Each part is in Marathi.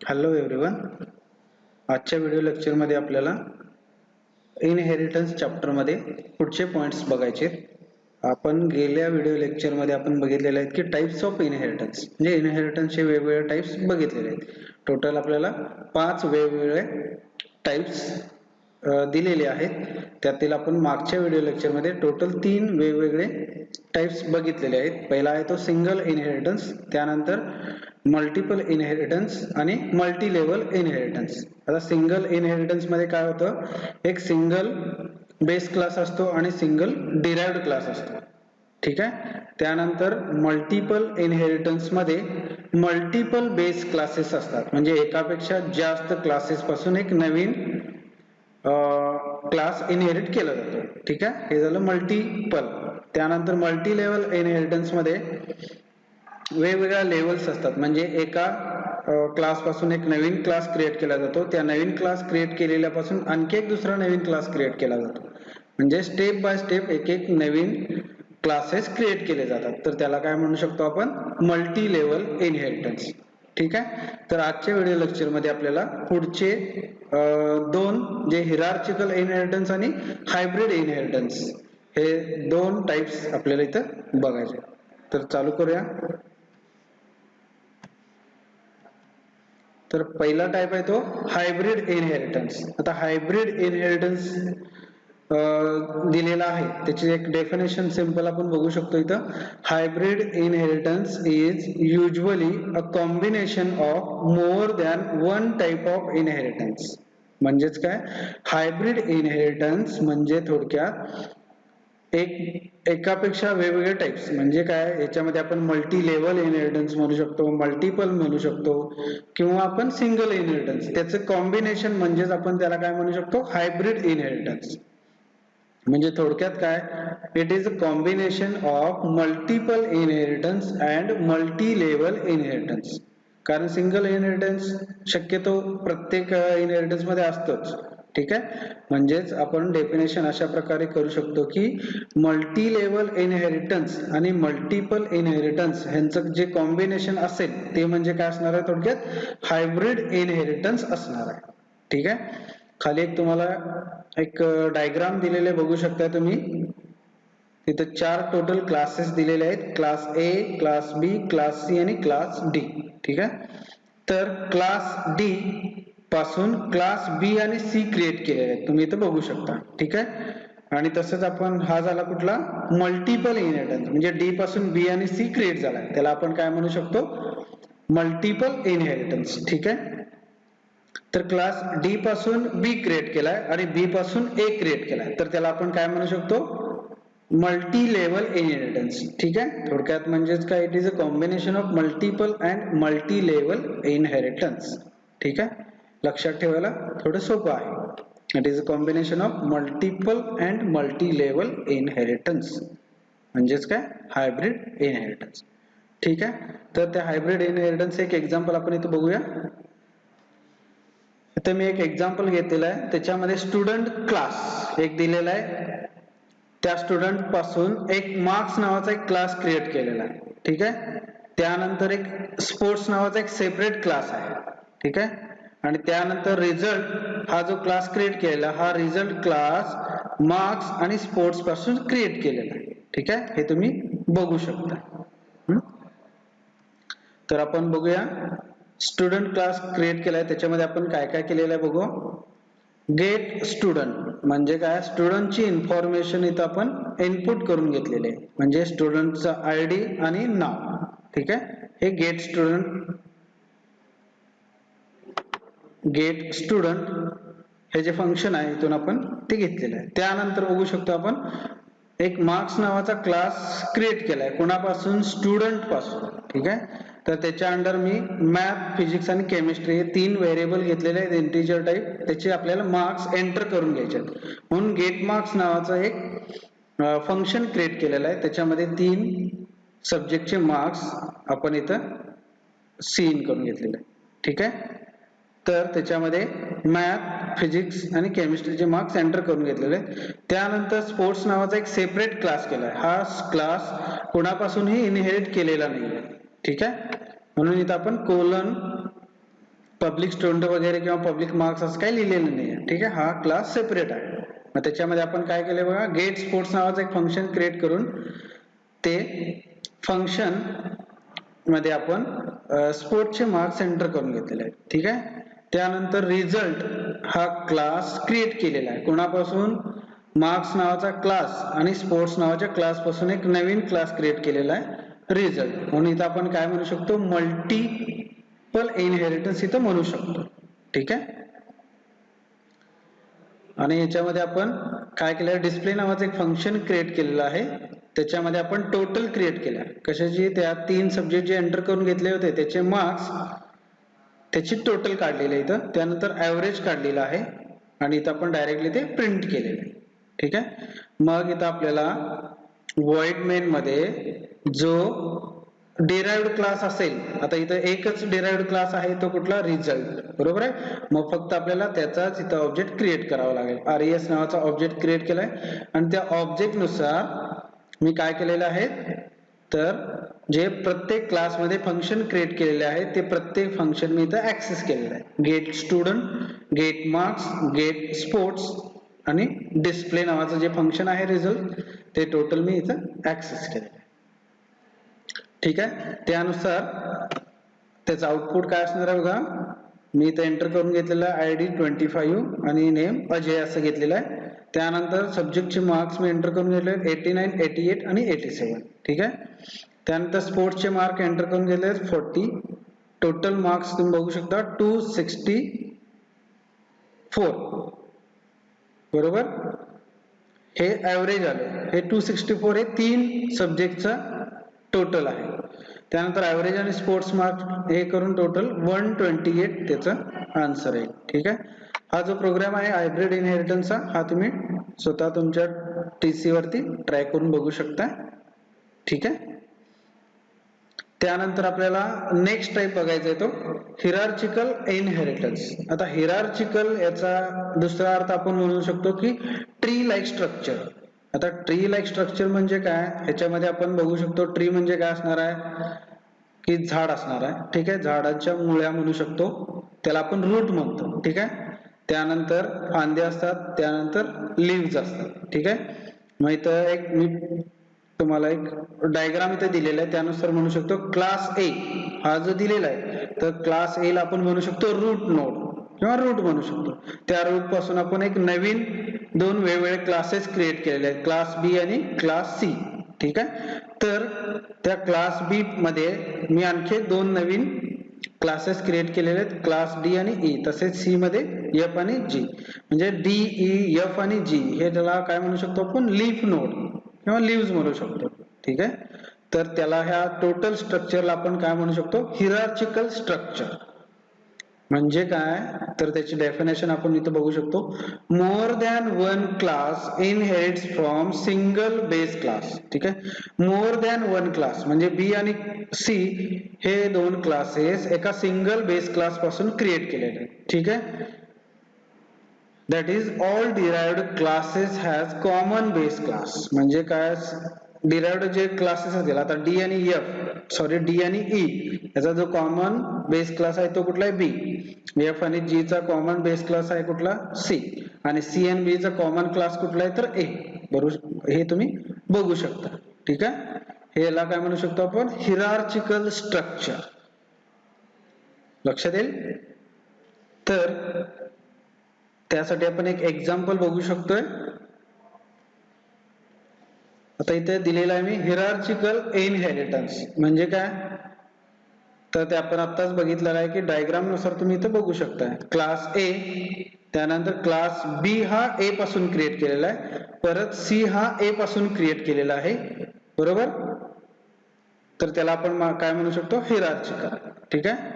Hello everyone. आजच्या व्हिडिओ लेक्चरमध्ये आपल्याला इनहेरिटन्स चॅप्टरमध्ये पुढचे पॉइंट्स बघायचे. आपण गेल्या व्हिडिओ लेक्चरमध्ये आपण बघितलेले आहेत की टाइप्स ऑफ इनहेरिटन्स, म्हणजे इनहेरिटन्सचे वेगवेगळे टाइप्स बघितलेले आहेत. टोटल आपल्याला 5 वेगवेगळे टाइप्स दिलेले आहेत. त्यातील आपण मागच्या व्हिडिओ लेक्चरमध्ये टोटल 3 वेगवेगळे टाइप्स बघितलेले आहेत. पहिला आहे तो सिंगल इनहेरिटन्स, त्यानंतर मल्टिपल इनहेरिटन्स आणि मल्टी लेवल इनहेरिटन्स. आता सिंगल इनहेरिटन्स मध्ये काय होतं, एक सिंगल बेस क्लास असतो आणि सिंगल डिराइव्हड क्लास असतो. ठीक आहे. त्यानंतर मल्टिपल इनहेरिटन्स मध्ये मल्टिपल बेस क्लासेस असतात, म्हणजे एकापेक्षा जास्त क्लासेस पासून एक नवीन क्लास इनहेरिट केला जातो. ठीक आहे, हे झालं मल्टिपल. त्यानंतर मल्टी लेवल इनहेरिटन्स मध्ये वेगवेगळ्या लेवल्स असतात, म्हणजे एका क्लास पासून एक नवीन क्लास क्रिएट केला जातो. त्या नवीन क्लास क्रिएट केलेल्यापासून आणखी एक दुसरा नवीन क्लास क्रिएट केला जातो, म्हणजे स्टेप बाय स्टेप एक एक नवीन क्लासेस क्रिएट केले जातात. तर त्याला काय म्हणू शकतो आपण, मल्टी लेवल इनहेरिटन्स. ठीक आहे. तर आजच्या व्हिडिओ लेक्चर मध्ये आपल्याला पुढचे दोन, जे हिरार्चिकल इनहेरिटन्स आणि हायब्रिड इनहेरिटन्स, हे दोन टाइप्स आपल्याला इथं बघायचे. तर चालू करूया. तर पहिला टाइप आहे तो हायब्रिड इनहेरिटन्स. आता हायब्रिड इनहेरिटन्स दिलेला आहे, त्याची एक डेफिनेशन सिंपल आपण बघू शकतो इथं. Hybrid inheritance is usually a combination of more than one type of inheritance. म्हणजेच काय, हायब्रिड इनहेरिटन्स म्हणजे थोडक्यात एकापेक्षा वेगवेगळे टाइप्स. म्हणजे काय, याच्यामध्ये आपण मल्टी लेवल इनहेरिटन्स म्हणू शकतो, मल्टिपल म्हणू शकतो, किंवा आपण सिंगल इनहेरिटन्स, त्याचं कॉम्बिनेशन म्हणजेच आपण त्याला काय म्हणू शकतो, हायब्रिड इनहेरिटन्स. म्हणजे थोडक्यात काय, it is a combination of multiple inheritance and multi level inheritance. कारण सिंगल इनहेरिटन्स शक्यतो प्रत्येक इनहेरिटन्स मध्ये असतोच. ठीक आहे. म्हणजेच आपण डेफिनेशन अशा प्रकारे करू शकतो की मल्टी लेवल इनहेरिटन्स आणि मल्टिपल इनहेरिटन्स यांचं जे कॉम्बिनेशन असेल ते म्हणजे काय असणार आहे, थोडक्यात हायब्रिड इनहेरिटन्स असणार आहे. ठीक आहे. खाली एक तुम्हाला एक डायग्राम दिलेले बघू शकता तुम्ही. तिथे 4 टोटल क्लासेस दिलेले आहेत, class A, class B, class C आणि क्लास डी. ठीक आहे. तर क्लास डी पासून क्लास बी आणि सी क्रिएट केलेले आहेत, तुम्ही इथे बघू शकता. ठीक आहे. आणि तसंच आपण, हा झाला कुठला, मल्टिपल इनहेरिटन्स, म्हणजे डी पासून बी आणि सी क्रिएट झाला, त्याला आपण काय म्हणू शकतो, मल्टिपल इनहेरिटन्स. ठीक आहे. तर क्लास डी पासून बी क्रिएट केलाय आणि बी पासून ए क्रिएट केलाय, तर त्याला आपण काय म्हणू शकतो, मल्टी लेवल इनहेरिटन्स. ठीक आहे. थोडक्यात म्हणजेच काय, it is a combination of multiple and multi level inheritance. ठीक आहे. लक्षात ठेवायला थोडं सोपं आहे. It is a combination of multiple and multi level inheritance, म्हणजेच काय, हायब्रिड इनहेरिटन्स. ठीक आहे. तर त्या हायब्रिड इनहेरिटन्स एक एक्झाम्पल आपण इथे बघूया. इथे मी एक एक्झाम्पल घेतलेलं आहे, त्याच्यामध्ये स्टुडंट क्लास एक दिलेला आहे. त्या स्टुडंट पासून एक मार्क्स नावाचा एक क्लास क्रिएट केलेला आहे. ठीक आहे. त्यानंतर एक स्पोर्ट्स नावाचा एक सेपरेट क्लास आहे. ठीक आहे. आणि त्यानंतर रिझल्ट हा जो क्लास क्रिएट केलेला, हा रिझल्ट क्लास मार्क्स आणि स्पोर्ट्स पासून क्रिएट केलेला आहे. ठीक आहे. हे तुम्ही बघू शकता. तर आपण बघूया, स्टुडंट क्लास क्रिएट केलाय, त्याच्यामध्ये आपण काय काय केलेलं आहे बघू. गेट स्टुडंट म्हणजे काय, स्टुडंटची इन्फॉर्मेशन इथं आपण इनपुट करून घेतलेले आहे, म्हणजे स्टुडंटचा आयडी आणि नाव. ठीक आहे. हे गेट स्टुडंट हे जे फंक्शन आहे इथून आपण ते घेतलेलं आहे. त्यानंतर बघू शकतो आपण एक मार्क्स नावाचा क्लास क्रिएट केलाय, कोणापासून, स्टुडंट पासून. ठीक आहे. तर त्याच्या अंडर मी मॅथ, फिजिक्स आणि केमिस्ट्री हे 3 व्हेरिएबल घेतलेले आहेत इंटिजर टाइप, त्याचे आपल्याला मार्क्स एंटर करून घ्यायचे आहेत. म्हणून गेट मार्क्स नावाचं एक फंक्शन क्रिएट केलेलं आहे, त्याच्यामध्ये 3 सब्जेक्टचे मार्क्स आपण इथं इन करून घेतलेले आहे. ठीक आहे. तर त्याच्यामध्ये मॅथ, फिजिक्स आणि केमिस्ट्रीचे मार्क्स एंटर करून घेतलेले. त्यानंतर स्पोर्ट्स नावाचा एक सेपरेट क्लास केलाय, हा क्लास कोणापासूनही इनहेरिट केलेला नाहीये. ठीक आहे. म्हणून इथं आपण कोलन पब्लिक स्टुडंट वगैरे किंवा पब्लिक मार्क्स असं काही लिहिलेलं नाही आहे. ठीक आहे, हा क्लास सेपरेट आहे. मग त्याच्यामध्ये आपण काय केलं बघा, गेट स्पोर्ट्स नावाचं एक फंक्शन क्रिएट करून ते फंक्शन मध्ये आपण स्पोर्ट्सचे मार्क्स एंटर करून घेतलेले आहेत. ठीक आहे, त्यानंतर रिझल्ट हा क्लास क्रिएट केलेला आहे. कोणापासून? मार्क्स नावाचा क्लास आणि स्पोर्ट्स नावाच्या क्लास पासून एक नवीन क्लास क्रिएट केलेला आहे रिझल्ट. म्हणून इथं आपण काय म्हणू शकतो, मल्टिपल इनहेरिटन्स इथं म्हणू शकतो. ठीक आहे, आणि याच्यामध्ये आपण काय केलं, डिस्प्ले नावाचं एक फंक्शन क्रिएट केलेलं आहे. त्याच्यामध्ये आपण टोटल क्रिएट केलं. कशाची? त्या 3 सब्जेक्ट जे एंटर करून घेतले होते त्याचे मार्क्स, त्याची टोटल काढलेलं आहे इथं. त्यानंतर ऍव्हरेज काढलेलं आहे आणि इथं आपण डायरेक्टली ते प्रिंट केलेलं आहे. ठीक आहे, मग इथं आपल्याला void main मध्ये जो डिराइव्हड क्लास असेल, आता इथं एकच डिराइव्हड क्लास आहे, तो कुठला? रिझल्ट. बरोबर आहे, मग फक्त आपल्याला त्याचाच इथं ऑब्जेक्ट क्रिएट करावा लागेल. RES नावाचा ऑब्जेक्ट क्रिएट केलाय आणि त्या ऑब्जेक्ट नुसार मी काय केलेलं आहे, तर जे प्रत्येक क्लासमध्ये फंक्शन क्रिएट केलेले आहे ते प्रत्येक फंक्शन मी इथं ऍक्सेस केलेलं आहे. Get student, get marks, get sports आणि डिस्प्ले नावाचं जे फंक्शन आहे रिझल्ट, ते टोटल मी इथं ऍक्सेस केलेलं आहे. ठीक आहे, त्यानुसार त्याचं आउटपुट काय असणार आहे बघा, मी इथं एंटर करून घेतलेलं आहे ID 25 आणि नेम अजय असं घेतलेलं आहे. त्यानंतर सब्जेक्टचे मार्क्स मी एंटर करून घेतले 89, 88 आणि 87. ठीक आहे, त्यानंतर स्पोर्ट्सचे मार्क एंटर करून घेतले 40. टोटल मार्क्स तुम्ही बघू शकता 264. बरोबर, हे ऍव्हरेज आलं. हे 264 हे 3 सब्जेक्टचं टोटल आहे. त्यानंतर ऍव्हरेज आणि स्पोर्ट्स मार्क हे करून टोटल 128 त्याचं आन्सर आहे. ठीक आहे, हा जो प्रोग्राम आहे हायब्रिड इनहेरिटन्सचा, हा तुम्ही स्वतः तुमच्या TC वरती ट्राय करून बघू शकता. ठीक आहे, त्यानंतर आपल्याला नेक्स्ट टाइप बघायचा आहे तो हिरार्चिकल इनहेरिटन्स. आता हिरार्चिकल याचा दुसरा अर्थ आपण म्हणू शकतो की ट्री लाईक स्ट्रक्चर. आता ट्री लाईक स्ट्रक्चर म्हणजे काय, ह्याच्यामध्ये आपण बघू शकतो ट्री म्हणजे काय असणार आहे, की झाड असणार आहे. ठीक आहे, झाडाच्या मुळ्या म्हणू शकतो, त्याला आपण रूट म्हणतो. ठीक आहे, त्यानंतर फांदे असतात, त्यानंतर लिव्हज असतात. ठीक आहे, मग इथं एक मी तुम्हाला एक डायग्राम इथे दिलेला आहे, त्यानुसार म्हणू शकतो क्लास ए हा जो दिलेला आहे, तर क्लास ए ला आपण म्हणू शकतो रूट नोड किंवा रूट म्हणू शकतो. त्या रूट पासून आपण एक नवीन 2 वेगवेगळे क्लासेस क्रिएट केलेले आहेत, क्लास बी आणि क्लास सी. ठीक आहे, तर त्या क्लास बी मध्ये मी आणखी 2 नवीन क्लासेस क्रिएट केलेले आहेत, क्लास डी आणि ई. तसेच सी मध्ये एफ आणि जी, म्हणजे डी, ई, एफ आणि जी हे त्याला काय म्हणू शकतो आपण, लीफ नोड किंवा लीव्हज म्हणू शकतो. ठीक आहे, तर त्याला ह्या टोटल स्ट्रक्चरला आपण काय म्हणू शकतो, हिरार्चिकल स्ट्रक्चर. म्हणजे काय, तर त्याची डेफिनेशन आपण इथं बघू शकतो, more than one class inherits from single base class. ठीक आहे, मोर दॅन वन क्लास म्हणजे बी आणि सी हे 2 क्लासेस एका सिंगल बेस क्लास पासून क्रिएट केलेले आहेत. ठीक आहे, that is all derived classes has common base class. म्हणजे काय, derived जे क्लासेस असतील, आता डी आणि डी आणि ई याचा जो कॉमन बेस क्लास आहे तो कुठला आहे, बी. एफ आणि जी चा कॉमन बेस क्लास आहे कुठला, सी. आणि सी आणि बी चा कॉमन क्लास कुठला आहे, तर ए. बरोबर, हे तुम्ही बघू शकता. ठीक आहे, हे याला काय म्हणू शकतो आपण, हिरार्चिकल स्ट्रक्चर. लक्षात येईल. तर त्यासाठी आपण एक एक्झाम्पल बघू शकतोय. आता इथे दिलेला आहे मी हिरार्चिकल इनहेरिटन्स म्हणजे काय, तर ते आपण आत्ताच बघितलेलं आहे की डायग्राम नुसार तुम्ही इथे बघू शकता. क्लास ए, त्यानंतर क्लास बी हा ए पासून क्रिएट केलेला आहे, परत सी हा ए पासून क्रिएट केलेला आहे. बरोबर, तर त्याला आपण काय म्हणू शकतो, हिरार्चिकल. ठीक आहे,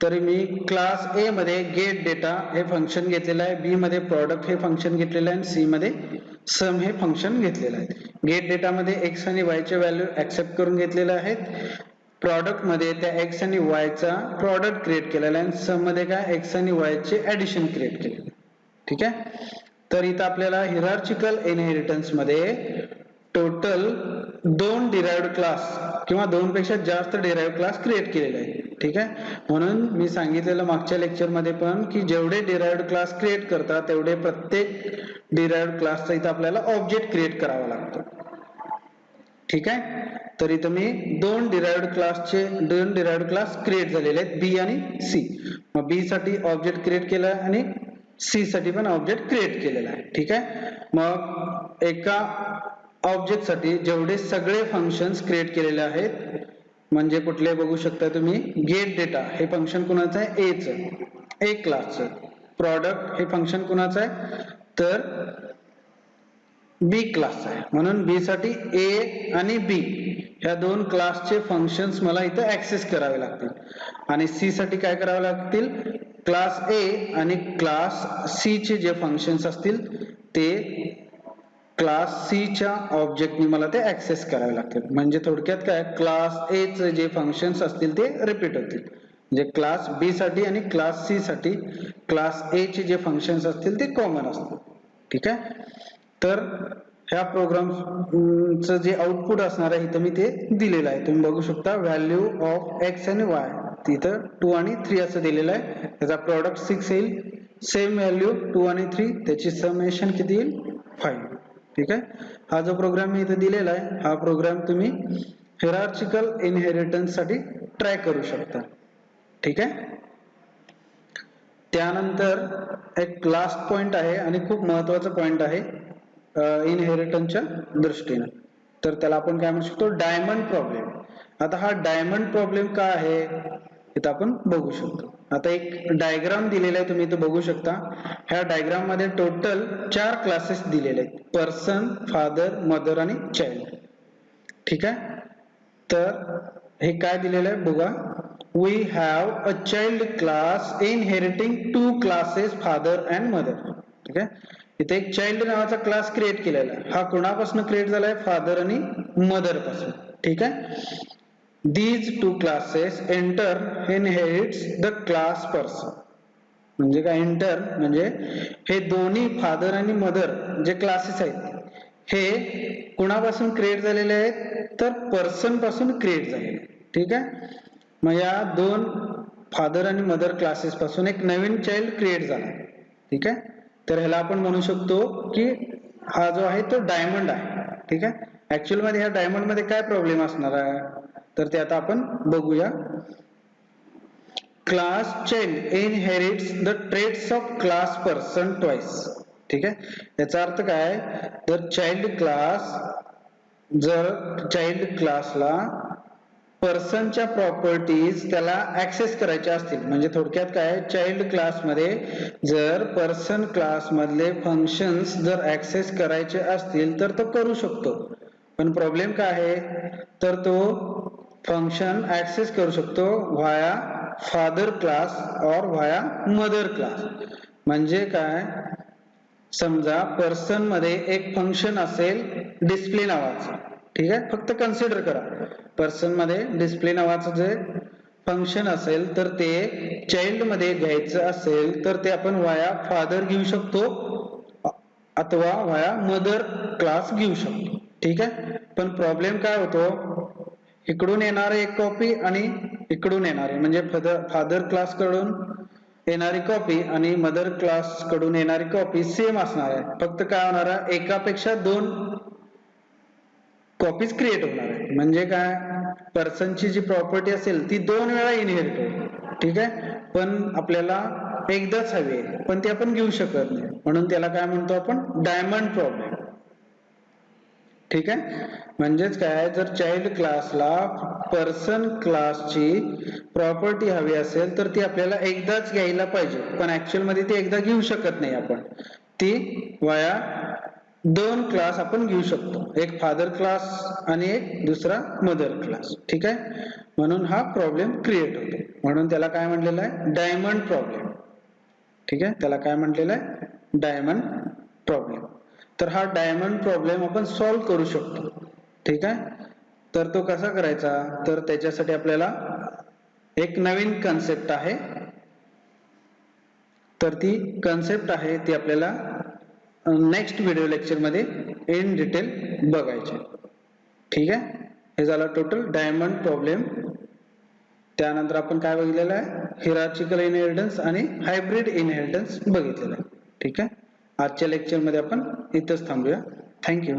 तरी मी क्लास ए मध्ये गेट डेटा हे फंक्शन घेतलेलं आहे, बी मध्ये प्रॉडक्ट हे फंक्शन घेतलेलं आहे आणि सी मध्ये सम हे फंक्शन घेतलेलं आहे. गेट डेटा मध्ये एक्स आणि वाय चे व्हॅल्यू ऍक्सेप्ट करून घेतलेले आहेत, प्रॉडक्ट मध्ये त्या एक्स आणि वाय चा प्रॉडक्ट क्रिएट केलेला आहे आणि सम मध्ये काय एक्स आणि वाय चे ऍडिशन क्रिएट केलेलं आहे. ठीक आहे, तर इथं आपल्याला हिरार्चिकल इनहेरिटन्स मध्ये टोटल 2 डिराइव्हड क्लास किंवा 2 पेक्षा जास्त डिराइव्हड क्लास क्रिएट केलेले आहे. ठीक आहे. म्हणून मी सांगितलेलं मागच्या लेक्चरमध्ये पण की जेवढे डिराइव्हड क्लास क्रिएट करतात तेवढे प्रत्येक डिराइव्हड क्लासचा इथं आपल्याला ऑब्जेक्ट क्रिएट करावा लागतो. ठीक आहे. तर इथं मी दोन डिराइव्हड क्लास क्रिएट झालेले आहेत, बी आणि सी. मग बी साठी ऑब्जेक्ट क्रिएट केला आणि सी साठी पण ऑब्जेक्ट क्रिएट केलेला आहे. ठीक आहे. मग एका ऑब्जेक्ट साठी जेवढे सगळे फंक्शन्स क्रिएट केलेले आहेत, म्हणजे कुठले बघू शकता तुम्ही, गेट डेटा हे फंक्शन कुणाचं आहे, ए चं, ए क्लासचं. प्रॉडक्ट हे फंक्शन कुणाचं आहे, तर बी क्लास आहे. म्हणून बी साठी ए आणि बी ह्या दोन क्लासचे फंक्शन्स मला इथं ऍक्सेस करावे लागतील. आणि सी साठी काय करावे लागतील, क्लास ए आणि क्लास सी चे जे फंक्शन्स असतील ते क्लास सी च्या ऑब्जेक्टनी मला ते ऍक्सेस करावे लागतील. म्हणजे थोडक्यात काय, क्लास ए चे जे फंक्शन्स असतील ते रिपीट होतील. म्हणजे क्लास बी साठी आणि क्लास सी साठी क्लास ए चे जे फंक्शन्स असतील ते कॉमन असतील. ठीक आहे. तर ह्या प्रोग्रामचं जे आउटपुट असणार आहे इथं मी ते दिलेलं आहे. तुम्ही बघू शकता, व्हॅल्यू ऑफ एक्स आणि वाय तिथं 2 आणि 3 असं दिलेलं आहे. त्याचा प्रॉडक्ट 6 येईल. सेम व्हॅल्यू 2 आणि 3, त्याची समेशन किती येईल, 5. ठीक आहे. हा जो प्रोग्राम मी इथे दिलेला आहे, हा प्रोग्राम तुम्ही हिरार्चिकल इनहेरिटन्स साठी ट्राय करू शकता. ठीक आहे. त्यानंतर एक लास्ट पॉइंट आहे आणि खूप महत्वाचा पॉइंट आहे इनहेरिटन्सच्या दृष्टीने. तर त्याला आपण काय म्हणू शकतो, डायमंड प्रॉब्लेम. आता हा डायमंड प्रॉब्लेम काय आहे इथं आपण बघू शकतो. आता एक डायग्राम दिलेला आहे, तुम्ही इथं बघू शकता. ह्या डायग्राम मध्ये टोटल 4 क्लासेस दिलेले आहेत, पर्सन, फादर, मदर आणि चाइल्ड. ठीक आहे. तर हे काय दिलेलं आहे बघा, we have a child class inheriting 2 classes father and mother. ठीक आहे. इथे एक चाइल्ड नावाचा क्लास क्रिएट केलेला आहे. हा कोणापासून क्रिएट झालाय, फादर आणि मदर पासून. ठीक आहे. these two classes enter inherits the class person. म्हणजे काय, एंटर म्हणजे हे दोन्ही फादर आणि मदर जे क्लासेस आहेत हे कुणापासून क्रिएट झालेले आहेत, तर पर्सन पासून क्रिएट झालेले. ठीक आहे. मग या दोन फादर आणि मदर क्लासेस पासून एक नवीन चाइल्ड क्रिएट झाला. ठीक आहे. तर ह्याला आपण म्हणू शकतो की हा जो आहे तो डायमंड आहे. ठीक आहे. ऍक्च्युअल मध्ये ह्या डायमंड मध्ये काय प्रॉब्लेम असणार आहे, तर ते आता आपण बघूया. Class child inherits the traits of class person twice. ठीक आहे. याचा अर्थ काय, जर चाइल्ड क्लासला पर्सनच्या प्रॉपर्टीज त्याला ऍक्सेस करायच्या असतील, म्हणजे थोडक्यात काय, चाइल्ड क्लासमध्ये जर पर्सन क्लास मधले फंक्शन्स जर ऍक्सेस करायचे असतील तर तो करू शकतो. पण प्रॉब्लेम काय आहे, तर तो फंक्शन ऍक्सेस करू शकतो व्हाया फादर क्लास और व्हाया मदर क्लास. म्हणजे काय, समजा पर्सन मध्ये एक फंक्शन असेल डिस्प्ले नावाचं. ठीक आहे. फक्त कन्सिडर करा, पर्सन मध्ये डिस्प्ले नावाचं जे फंक्शन असेल तर ते चाइल्ड मध्ये घ्यायचं असेल तर ते आपण व्हाया फादर घेऊ शकतो अथवा व्हाया मदर क्लास घेऊ शकतो. ठीक आहे. पण प्रॉब्लेम काय होतो, इकडून येणारे एक कॉपी आणि इकडून येणारे म्हणजे फादर क्लास कडून येणारी कॉपी आणि मदर क्लास कडून येणारी कॉपी सेम असणार आहे. फक्त काय होणार आहे, एकापेक्षा 2 कॉपीज क्रिएट होणार आहे. म्हणजे काय, पर्सनची जी प्रॉपर्टी असेल ती 2 वेळा इनहेरिट होईल. ठीक आहे. पण आपल्याला एकदाच हवी आहे, पण ती आपण घेऊ शकत नाही. म्हणून त्याला काय म्हणतो आपण, डायमंड प्रॉब्लेम. ठीक आहे. म्हणजेच काय, जर चाइल्ड क्लासला पर्सन क्लासची प्रॉपर्टी हवी असेल तर ती आपल्याला एकदाच घ्यायला पाहिजे, पण ऍक्च्युअल मध्ये ती एकदा घेऊ शकत नाही आपण. ती वाया 2 क्लास आपण घेऊ शकतो, एक फादर क्लास आणि एक दुसरा मदर क्लास. ठीक आहे. म्हणून हा प्रॉब्लेम क्रिएट होतो. म्हणून त्याला काय म्हटलेलं आहे, डायमंड प्रॉब्लेम. ठीक आहे. त्याला काय म्हटलेलं आहे, डायमंड प्रॉब्लेम. तर हा डायमंड प्रॉब्लेम आपण सॉल्व्ह करू शकतो. ठीक आहे. तर तो कसा करायचा, तर त्याच्यासाठी आपल्याला एक नवीन कन्सेप्ट आहे. तर ती कन्सेप्ट आहे ती आपल्याला नेक्स्ट व्हिडिओ लेक्चर मध्ये इन डिटेल बघायचे. ठीक आहे. हे झालं टोटल डायमंड प्रॉब्लेम. त्यानंतर आपण काय बघितलेलं आहे, हिरार्चिकल इनहेरिटन्स आणि हायब्रिड इनहेरिटन्स बघितलेलं आहे. ठीक आहे, आजच्या लेक्चरमध्ये आपण इथंच थांबूया. थँक्यू.